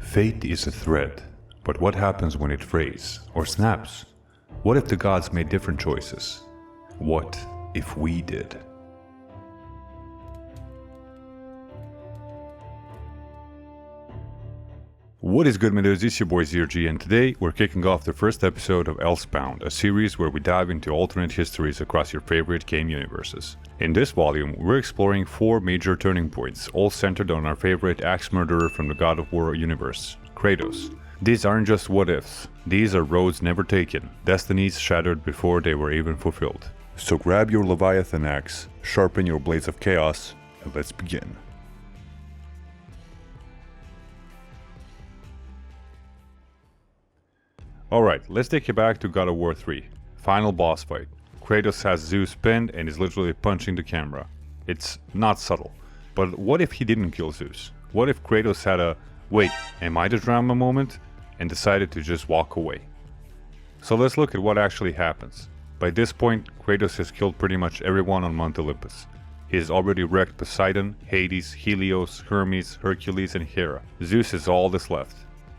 Fate is a thread, but what happens when it frays or snaps? What if the gods made different choices? What if we did? What is good, my dudes? It's your boy ZRG, and today we're kicking off the first episode of Elsebound, a series where we dive into alternate histories across your favorite game universes. In this volume, we're exploring 4 major turning points, all centered on our favorite axe murderer from the God of War universe, Kratos. These aren't just what-ifs, these are roads never taken, destinies shattered before they were even fulfilled. So grab your Leviathan axe, sharpen your blades of chaos, and let's begin. Alright, let's take you back to God of War 3. Final boss fight. Kratos has Zeus pinned and is literally punching the camera. It's not subtle. But what if he didn't kill Zeus? What if Kratos had a, wait, am I the drama moment? And decided to just walk away? So let's look at what actually happens. By this point, Kratos has killed pretty much everyone on Mount Olympus. He has already wrecked Poseidon, Hades, Helios, Hermes, Hercules and Hera. Zeus is all that's left.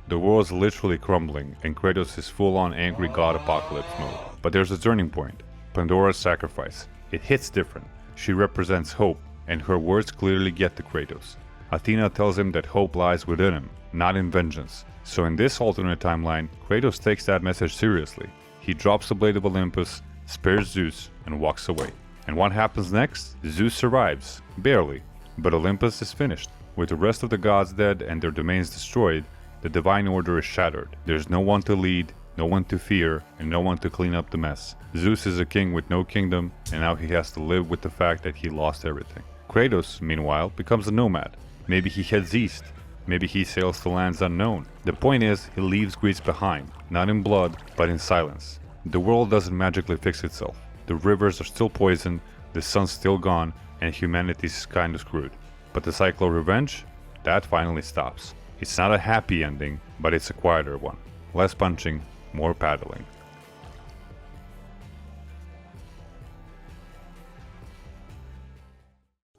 The world's literally crumbling, and Kratos is full-on angry god apocalypse mode. But there's a turning point. Pandora's sacrifice. It hits different. She represents hope, and her words clearly get to Kratos. Athena tells him that hope lies within him, not in vengeance. So in this alternate timeline, Kratos takes that message seriously. He drops the blade of Olympus, spares Zeus, and walks away. And what happens next? Zeus survives. Barely. But Olympus is finished. With the rest of the gods dead and their domains destroyed, the divine order is shattered. There's no one to lead, no one to fear, and no one to clean up the mess. Zeus is a king with no kingdom, and now he has to live with the fact that he lost everything. Kratos, meanwhile, becomes a nomad. Maybe he heads east. Maybe he sails to lands unknown. The point is, he leaves Greece behind, not in blood, but in silence. The world doesn't magically fix itself. The rivers are still poisoned, the sun's still gone, and humanity's kinda screwed. But the cycle of revenge? That finally stops. It's not a happy ending, but it's a quieter one. Less punching, more paddling.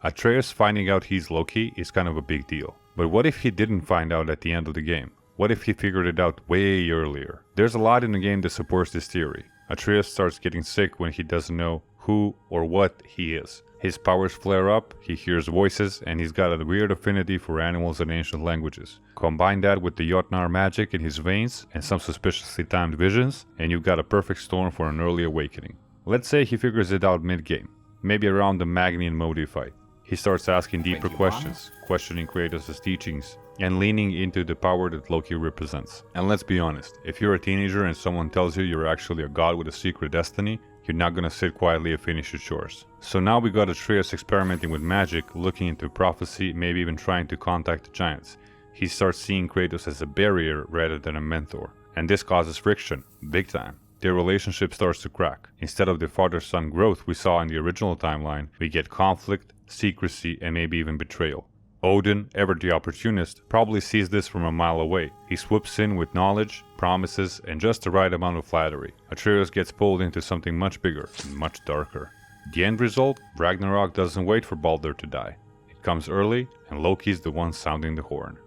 Atreus finding out he's Loki is kind of a big deal. But what if he didn't find out at the end of the game? What if he figured it out way earlier? There's a lot in the game that supports this theory. Atreus starts getting sick when he doesn't know who or what he is. His powers flare up, he hears voices, and he's got a weird affinity for animals and ancient languages. Combine that with the Jotnar magic in his veins and some suspiciously timed visions, and you've got a perfect storm for an early awakening. Let's say he figures it out mid-game, maybe around the Magnian Modi fight. He starts asking deeper questions, questioning Kratos' teachings, and leaning into the power that Loki represents. And let's be honest, if you're a teenager and someone tells you you're actually a god with a secret destiny, you're not gonna sit quietly and finish your chores. So now we got Atreus experimenting with magic, looking into prophecy, maybe even trying to contact the giants. He starts seeing Kratos as a barrier rather than a mentor. And this causes friction, big time. Their relationship starts to crack. Instead of the father-son growth we saw in the original timeline, we get conflict, secrecy, and maybe even betrayal. Odin, ever the opportunist, probably sees this from a mile away. He swoops in with knowledge, promises, and just the right amount of flattery. Atreus gets pulled into something much bigger and much darker. The end result? Ragnarok doesn't wait for Baldur to die. It comes early, and Loki's the one sounding the horn.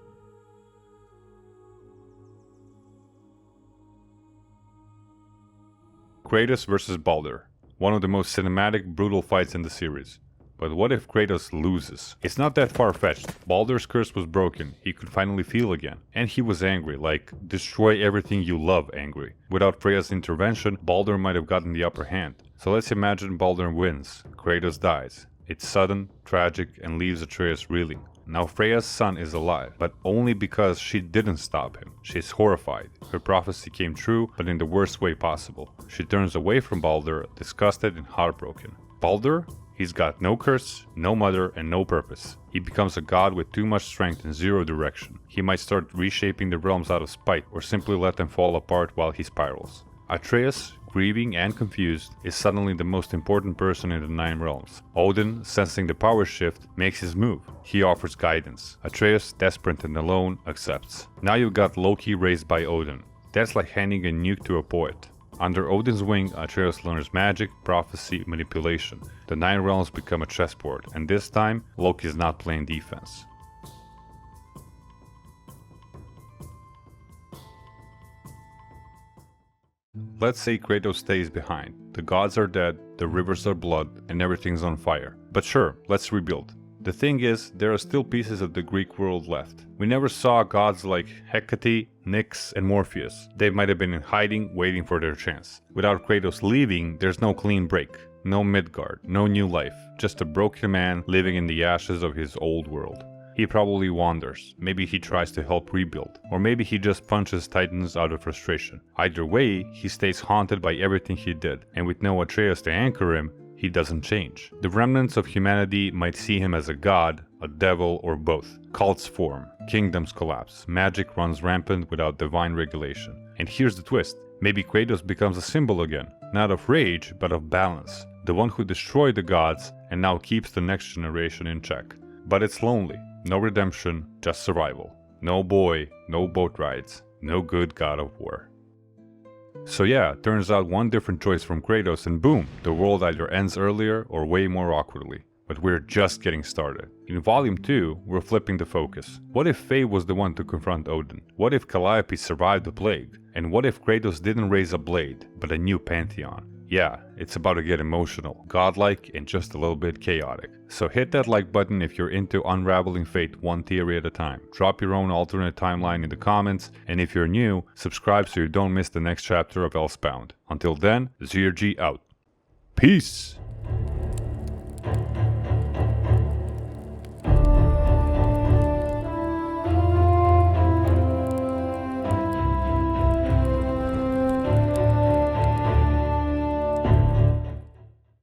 Kratos vs. Baldur. One of the most cinematic, brutal fights in the series. But what if Kratos loses? It's not that far-fetched. Baldur's curse was broken, he could finally feel again. And he was angry, like, destroy everything you love angry. Without Freya's intervention, Baldur might have gotten the upper hand. So let's imagine Baldur wins, Kratos dies. It's sudden, tragic, and leaves Atreus reeling. Now Freya's son is alive, but only because she didn't stop him. She's horrified. Her prophecy came true, but in the worst way possible. She turns away from Baldur, disgusted and heartbroken. Baldur? He's got no curse, no mother, and no purpose. He becomes a god with too much strength and zero direction. He might start reshaping the realms out of spite, or simply let them fall apart while he spirals. Atreus, grieving and confused, is suddenly the most important person in the 9 realms. Odin, sensing the power shift, makes his move. He offers guidance. Atreus, desperate and alone, accepts. Now you've got Loki raised by Odin. That's like handing a nuke to a poet. Under Odin's wing, Atreus learns magic, prophecy, manipulation. The 9 realms become a chessboard, and this time, Loki is not playing defense. let's say Kratos stays behind. The gods are dead, the rivers are blood, and everything's on fire. But sure, let's rebuild. The thing is, there are still pieces of the Greek world left. We never saw gods like Hecate, Nyx, and Morpheus. They might have been in hiding, waiting for their chance. Without Kratos leaving, there's no clean break. No Midgard, no new life. Just a broken man living in the ashes of his old world. He probably wanders. Maybe he tries to help rebuild. Or maybe he just punches titans out of frustration. Either way, he stays haunted by everything he did. And with no Atreus to anchor him, he doesn't change. The remnants of humanity might see him as a god, a devil, or both. Cults form, kingdoms collapse, magic runs rampant without divine regulation. And here's the twist. Maybe Kratos becomes a symbol again, not of rage, but of balance. The one who destroyed the gods and now keeps the next generation in check. But it's lonely. No redemption, just survival. No boy, no boat rides, no good god of war. So yeah, turns out one different choice from Kratos and boom, the world either ends earlier or way more awkwardly. But we're just getting started. In Volume 2, we're flipping the focus. What if Faye was the one to confront Odin? What if Calliope survived the plague? And what if Kratos didn't raise a blade, but a new pantheon? Yeah, it's about to get emotional, godlike, and just a little bit chaotic. So hit that like button if you're into unraveling fate one theory at a time. Drop your own alternate timeline in the comments, and if you're new, subscribe so you don't miss the next chapter of Elsebound. Until then, Zerg out. Peace!